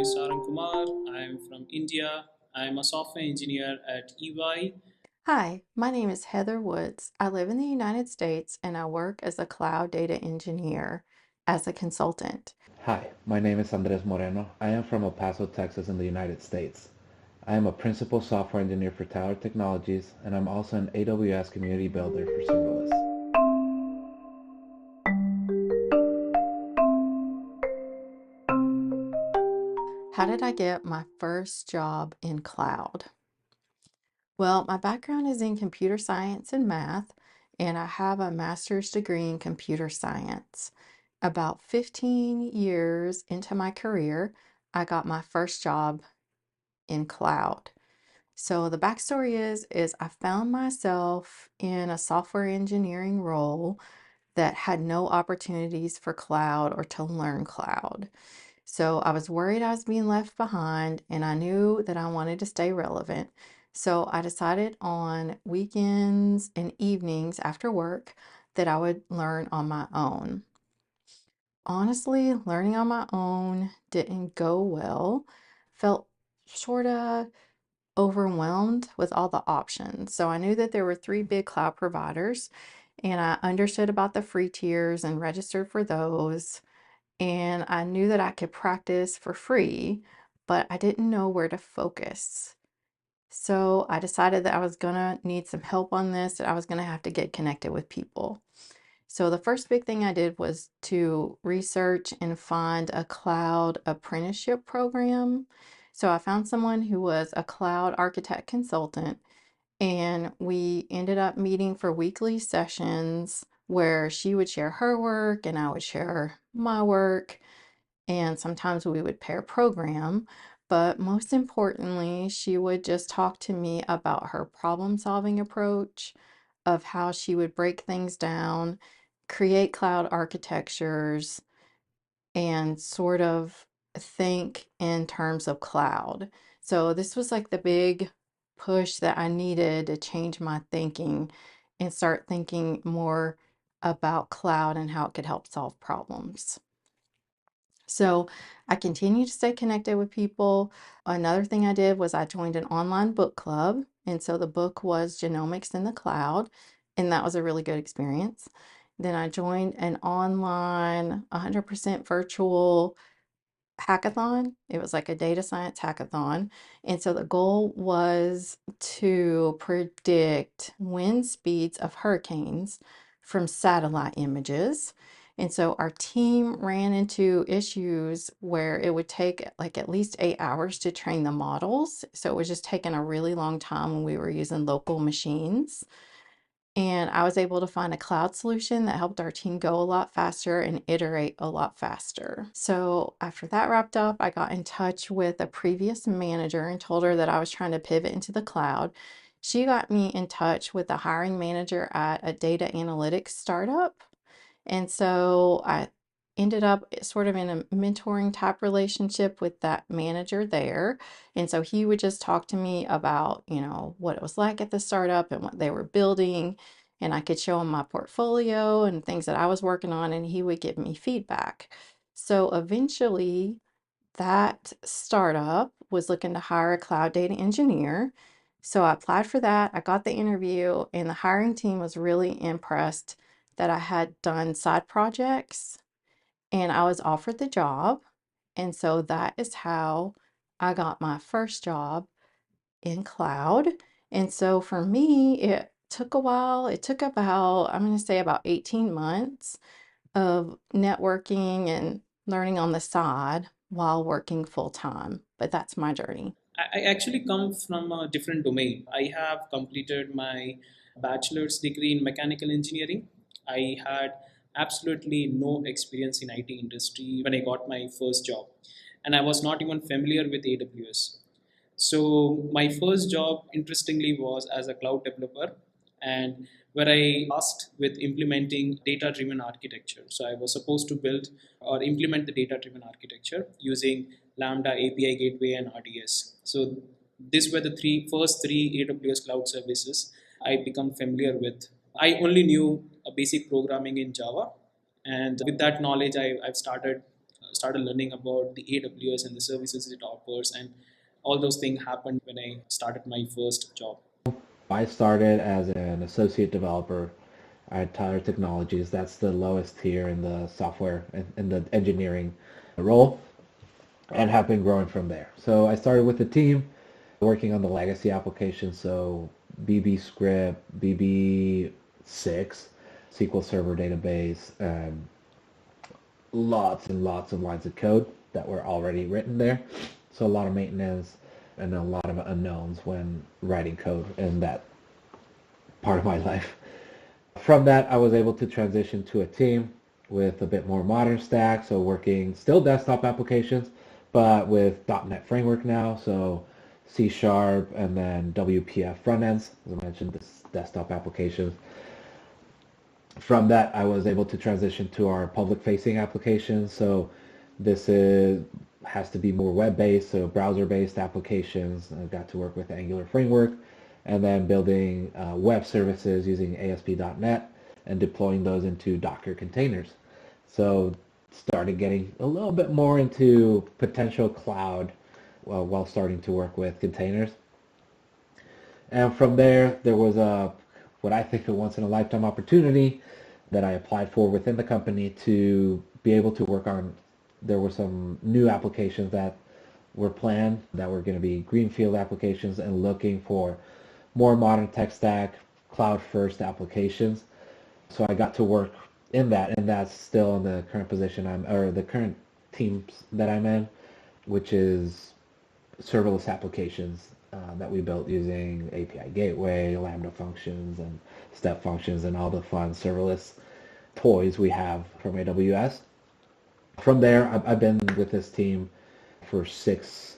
is Sarang Kumar. I am from India. I am a software engineer at EY. Hi, my name is Heather Woods. I live in the United States and I work as a cloud data engineer as a consultant. Hi, my name is Andres Moreno. I am from El Paso, Texas in the United States. I am a principal software engineer for Tower Technologies, and I'm also an AWS community builder for Serverless. How did I get my first job in cloud? Well, my background is in computer science and math, and I have a master's degree in computer science. About 15 years into my career, I got my first job in cloud. So the backstory is I found myself in a software engineering role that had no opportunities for cloud or to learn cloud. So I was worried I was being left behind and I knew that I wanted to stay relevant. So I decided on weekends and evenings after work that I would learn on my own. Honestly, learning on my own didn't go well. Felt sort of overwhelmed with all the options. So I knew that there were three big cloud providers, and I understood about the free tiers and registered for those. And I knew that I could practice for free, but I didn't know where to focus. So I decided that I was gonna need some help on this, that I was gonna have to get connected with people. So the first big thing I did was to research and find a cloud apprenticeship program. So I found someone who was a cloud architect consultant, and we ended up meeting for weekly sessions where she would share her work and I would share my work. And sometimes we would pair program. But most importantly, she would just talk to me about her problem solving approach, of how she would break things down, create cloud architectures, and sort of think in terms of cloud. So this was like the big push that I needed to change my thinking and start thinking more about cloud and how it could help solve problems. So I continue to stay connected with people. Another thing I did was I joined an online book club. And so the book was Genomics in the Cloud, and that was a really good experience. Then I joined an online 100% virtual hackathon. It was like a data science hackathon. And so the goal was to predict wind speeds of hurricanes from satellite images. And so our team ran into issues where it would take like at least 8 hours to train the models. So it was just taking a really long time when we were using local machines. And I was able to find a cloud solution that helped our team go a lot faster and iterate a lot faster. So after that wrapped up, I got in touch with a previous manager and told her that I was trying to pivot into the cloud. She got me in touch with the hiring manager at a data analytics startup. And so I ended up sort of in a mentoring type relationship with that manager there. And so he would just talk to me about, what it was like at the startup and what they were building. And I could show him my portfolio and things that I was working on, and he would give me feedback. So eventually, that startup was looking to hire a cloud data engineer. So I applied for that. I got the interview, and the hiring team was really impressed that I had done side projects and I was offered the job. And so that is how I got my first job in cloud. And so for me, it took a while. It took about, I'm going to say about 18 months of networking and learning on the side while working full time. But that's my journey. I actually come from a different domain. I have completed my bachelor's degree in mechanical engineering. I had absolutely no experience in IT industry when I got my first job, and I was not even familiar with AWS. So my first job, interestingly, was as a cloud developer, and where I tasked with implementing data-driven architecture. So I was supposed to build or implement the data-driven architecture using Lambda API Gateway and RDS. So these were the first three AWS cloud services I become familiar with. I only knew a basic programming in Java, and with that knowledge, I've started started learning about the AWS and the services it offers, and all those things happened when I started my first job. I started as an associate developer at Tyler Technologies. That's the lowest tier in the software and in the engineering role, and have been growing from there. So I started with the team working on the legacy application, so BB script, BB6, SQL Server database, lots and lots of lines of code that were already written there. So a lot of maintenance and a lot of unknowns when writing code in that part of my life. From that, I was able to transition to a team with a bit more modern stack, so working still desktop applications, but with .NET Framework now, so C Sharp and then WPF front ends, as I mentioned, this desktop applications. From that, I was able to transition to our public-facing applications, so this has to be more web-based, so browser-based applications. I got to work with Angular Framework, and then building web services using ASP.NET and deploying those into Docker containers. So started getting a little bit more into potential cloud while starting to work with containers. And from there, there was what I think a once in a lifetime opportunity that I applied for within the company to be able to work on. There were some new applications that were planned that were going to be greenfield applications and looking for more modern tech stack, cloud first applications. So I got to work in that, and that's still in the current position or the current teams that I'm in, which is serverless applications that we built using API gateway, Lambda functions, and step functions, and all the fun serverless toys we have from AWS. From there, I've been with this team for 6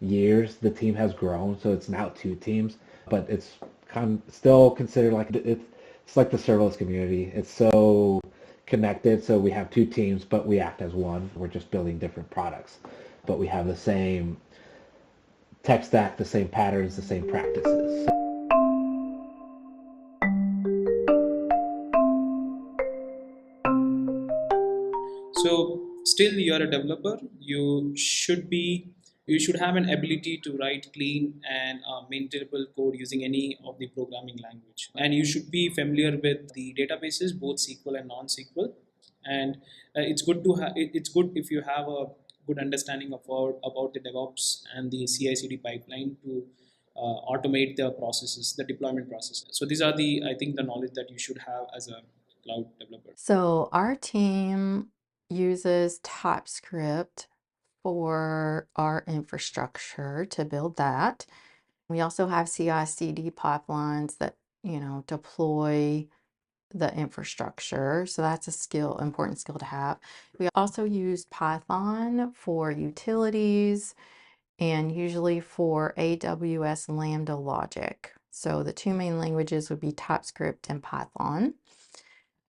years. The team has grown, so it's now 2 teams, but it's still considered like it's like the serverless community. It's so connected, so we have 2 teams, but we act as one. We're just building different products, but we have the same tech stack, the same patterns, the same practices. So still you're a developer, you should have an ability to write clean and maintainable code using any of the programming language, and you should be familiar with the databases, both SQL and non-SQL. And it's good to it's good if you have a good understanding of about the DevOps and the CI/CD pipeline to automate the processes, the deployment process. So these are the, I think, the knowledge that you should have as a cloud developer. So our team uses TypeScript for our infrastructure to build that. We also have CI/CD pipelines that, deploy the infrastructure. So that's a important skill to have. We also use Python for utilities and usually for AWS Lambda logic. So the 2 main languages would be TypeScript and Python.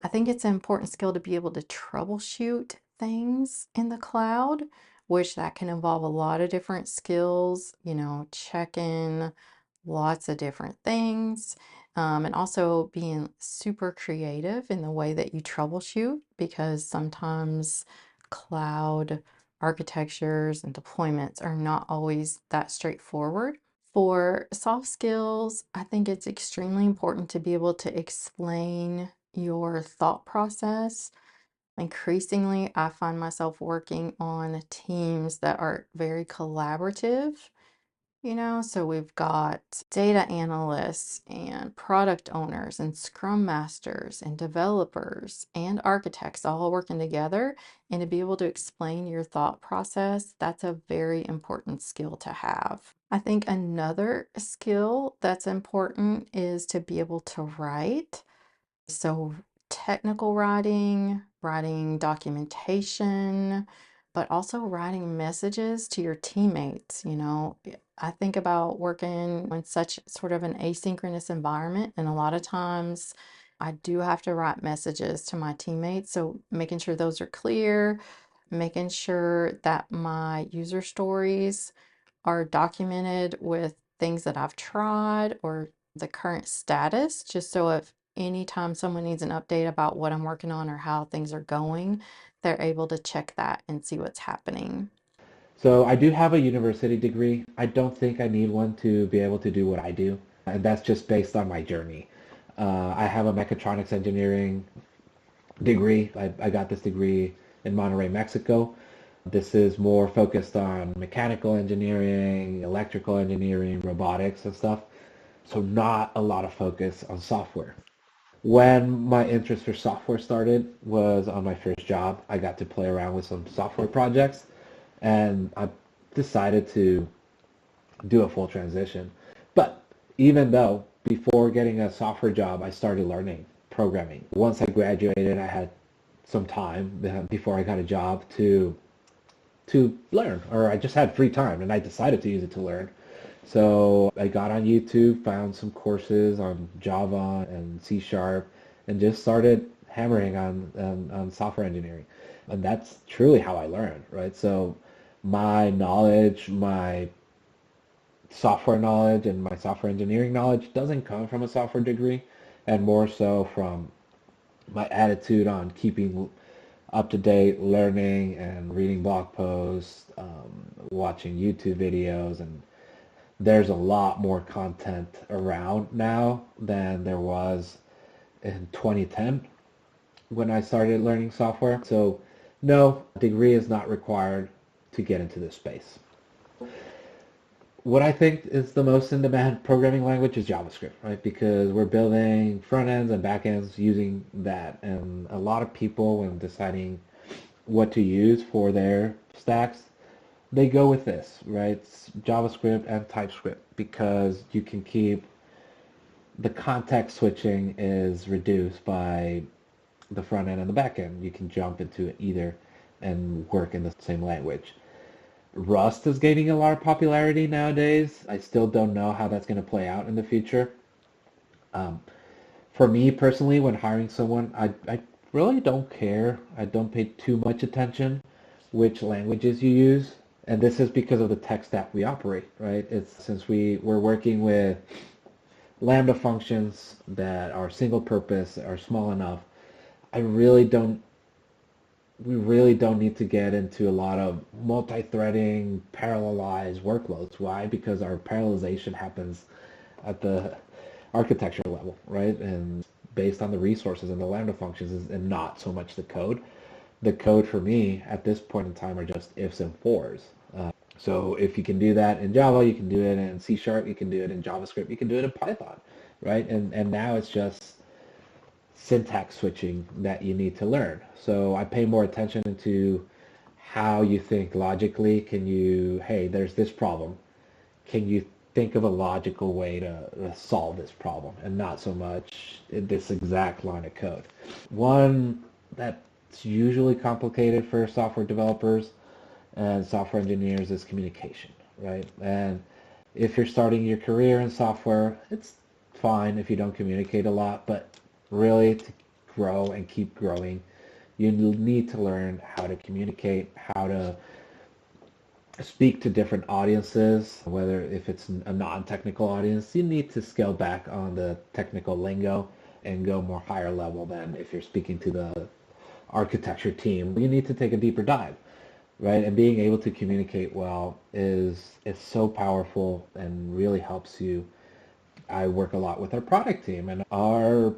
I think it's an important skill to be able to troubleshoot things in the cloud, which that can involve a lot of different skills, checking lots of different things, and also being super creative in the way that you troubleshoot, because sometimes cloud architectures and deployments are not always that straightforward. For soft skills, I think it's extremely important to be able to explain your thought process. Increasingly, I find myself working on teams that are very collaborative. So we've got data analysts and product owners and scrum masters and developers and architects all working together. And to be able to explain your thought process, that's a very important skill to have. I think another skill that's important is to be able to write. So technical writing, writing documentation, but also writing messages to your teammates. I think about working in such sort of an asynchronous environment, and a lot of times I do have to write messages to my teammates. So making sure those are clear, making sure that my user stories are documented with things that I've tried or the current status, just so if anytime someone needs an update about what I'm working on or how things are going, they're able to check that and see what's happening. So I do have a university degree. I don't think I need one to be able to do what I do, and that's just based on my journey. I have a mechatronics engineering degree. I got this degree in Monterrey, Mexico. This is more focused on mechanical engineering, electrical engineering, robotics and stuff. So not a lot of focus on software. When my interest for software started was on my first job. I got to play around with some software projects and I decided to do a full transition. But even though before getting a software job, I started learning programming. Once I graduated, I had some time before I got a job to learn, or I just had free time and I decided to use it to learn. So I got on YouTube, found some courses on Java and C Sharp, and just started hammering on software engineering. And that's truly how I learned, right? So my knowledge, my software knowledge and my software engineering knowledge doesn't come from a software degree, and more so from my attitude on keeping up to date, learning and reading blog posts, watching YouTube videos, and there's a lot more content around now than there was in 2010 when I started learning software. So no, degree is not required to get into this space. What I think is the most in-demand programming language is JavaScript, right? Because we're building front ends and back ends using that. And a lot of people, when deciding what to use for their stacks, they go with this, right? It's JavaScript and TypeScript because you can keep the context switching is reduced by the front end and the back end. You can jump into either and work in the same language. Rust is gaining a lot of popularity nowadays. I still don't know how that's going to play out in the future. For me personally, when hiring someone, I really don't care. I don't pay too much attention which languages you use. And this is because of the tech stack we operate, right? It's since we're working with Lambda functions that are single purpose, are small enough, I really don't we really don't need to get into a lot of multi-threading, parallelized workloads. Why? Because our parallelization happens at the architecture level, right? And based on the resources and the Lambda functions and not so much the code. The code for me at this point in time are just ifs and fors. So if you can do that in Java, you can do it in C Sharp, you can do it in JavaScript, you can do it in Python, right? And now it's just syntax switching that you need to learn. So I pay more attention to how you think logically. Can you, hey, there's this problem. Can you think of a logical way to solve this problem and not so much in this exact line of code? One that's usually complicated for software developers and software engineers is communication, right? And if you're starting your career in software, it's fine if you don't communicate a lot, but really to grow and keep growing, you need to learn how to communicate, how to speak to different audiences, whether if it's a non-technical audience, you need to scale back on the technical lingo and go more higher level than if you're speaking to the architecture team. You need to take a deeper dive, right? And being able to communicate well is so powerful and really helps you. I work a lot with our product team and our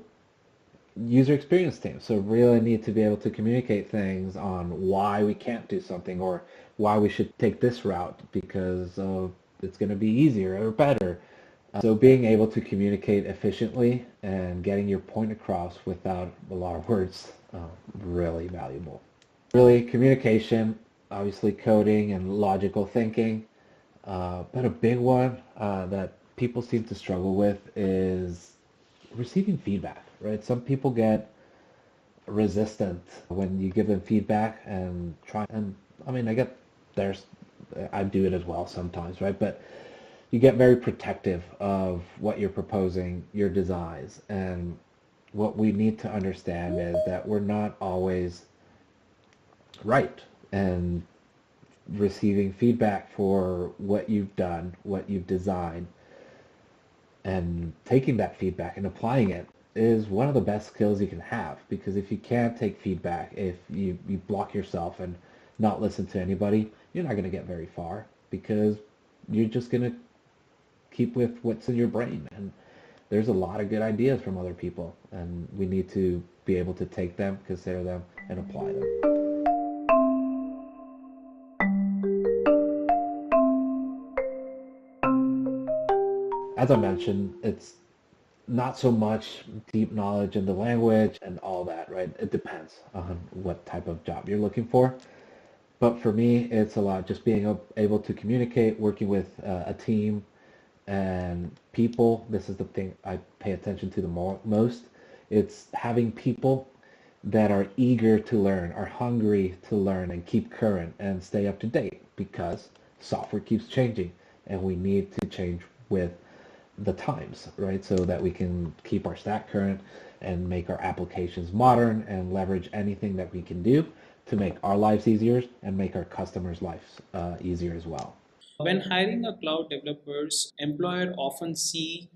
user experience team. So really need to be able to communicate things on why we can't do something or why we should take this route because it's going to be easier or better. So being able to communicate efficiently and getting your point across without a lot of words, really valuable. Really communication, obviously coding and logical thinking, but a big one that people seem to struggle with is receiving feedback, right? Some people get resistant when you give them feedback and try, and I mean, I do it as well sometimes, right? But you get very protective of what you're proposing, your designs, and what we need to understand is that we're not always right, and receiving feedback for what you've done, what you've designed, and taking that feedback and applying it is one of the best skills you can have, because if you can't take feedback, if you block yourself and not listen to anybody, you're not going to get very far, because you're just going to keep with what's in your brain. And there's a lot of good ideas from other people, and we need to be able to take them, consider them, and apply them. As I mentioned, it's not so much deep knowledge in the language and all that, right? It depends on what type of job you're looking for. But for me, it's a lot just being able to communicate, working with a team and people. This is the thing I pay attention to the most. It's having people that are eager to learn, are hungry to learn and keep current and stay up to date, because software keeps changing and we need to change with the times, right? So that we can keep our stack current and make our applications modern and leverage anything that we can do to make our lives easier and make our customers' lives easier as well. When hiring a cloud developers, employer often sees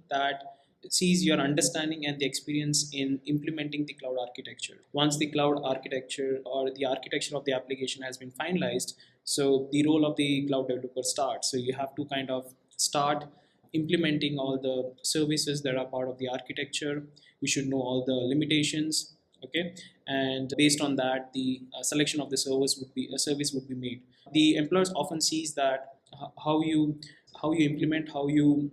your understanding and the experience in implementing the cloud architecture. Once the cloud architecture or the architecture of the application has been finalized, so the role of the cloud developer starts. So you have to kind of start implementing all the services that are part of the architecture. You should know all the limitations, okay, and based on that, the selection of the service would be made. The employers often sees that how you implement, how you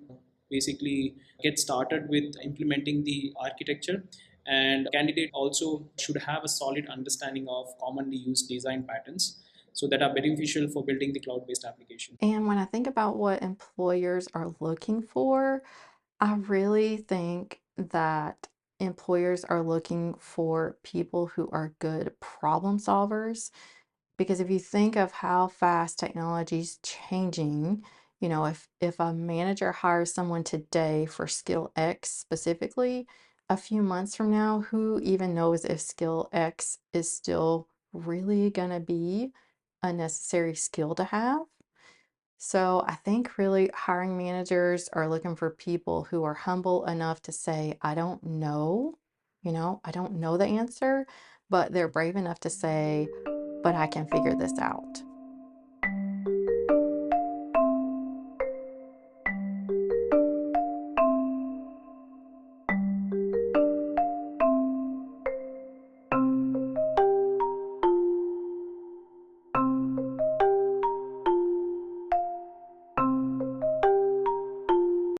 basically get started with implementing the architecture, and candidate also should have a solid understanding of commonly used design patterns so that are beneficial for building the cloud-based application. And when I think about what employers are looking for, I really think that employers are looking for people who are good problem solvers. Because if you think of how fast technology is changing, if a manager hires someone today for skill X specifically, a few months from now, who even knows if skill X is still really going to be a necessary skill to have? So I think really hiring managers are looking for people who are humble enough to say, I don't know, I don't know the answer, but they're brave enough to say, but I can figure this out.